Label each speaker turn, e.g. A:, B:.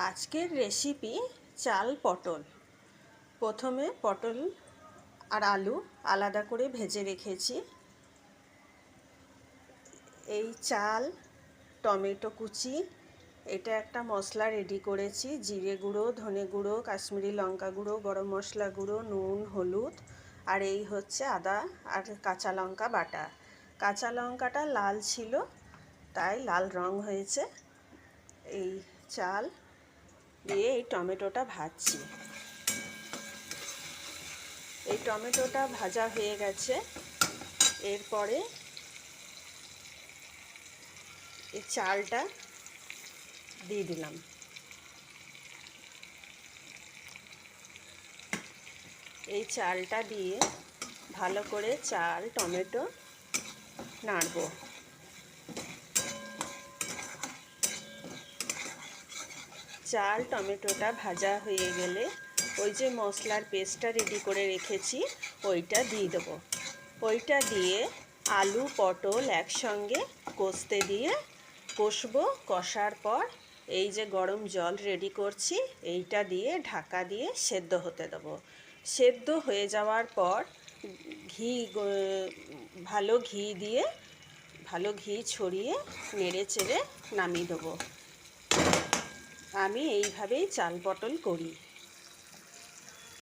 A: আজকের রেসিপি চাল পটল। প্রথমে পটল আর আলু আলাদা করে ভেজে রেখেছি। এই চাল, টমেটো কুচি, এটা একটা মশলা রেডি করেছি। জিরে গুঁড়ো, ধনে গুঁড়ো, কাশ্মীরি লঙ্কা গুঁড়ো, গরম মশলা গুঁড়ো, নুন, হলুদ, আর এই হচ্ছে আদা আর কাঁচা লঙ্কা বাটা। কাঁচা লঙ্কাটা লাল ছিল, তাই লাল রং হয়েছে। এই চাল দিয়ে এই টমেটোটা ভাজছি। এই টমেটোটা ভাজা হয়ে গেছে। এরপরে এই চালটা দিয়ে দিলাম। এই চালটা দিয়ে ভালো করে চাল টমেটো নাড়বো। চাল টমেটোটা ভাজা হয়ে গেলে ওই যে মশলার পেস্টটা রেডি করে রেখেছি ওইটা দিয়ে দেবো। ওইটা দিয়ে আলু পটল একসঙ্গে কষবো। কষার পর এই যে গরম জল রেডি করছি এইটা দিয়ে ঢাকা দিয়ে সেদ্ধ হতে দেবো। সেদ্ধ হয়ে যাওয়ার পর ভালো ঘি ছড়িয়ে নেড়ে চেড়ে নামিয়ে দেবো। আমি এইভাবেই চাল পটল করি।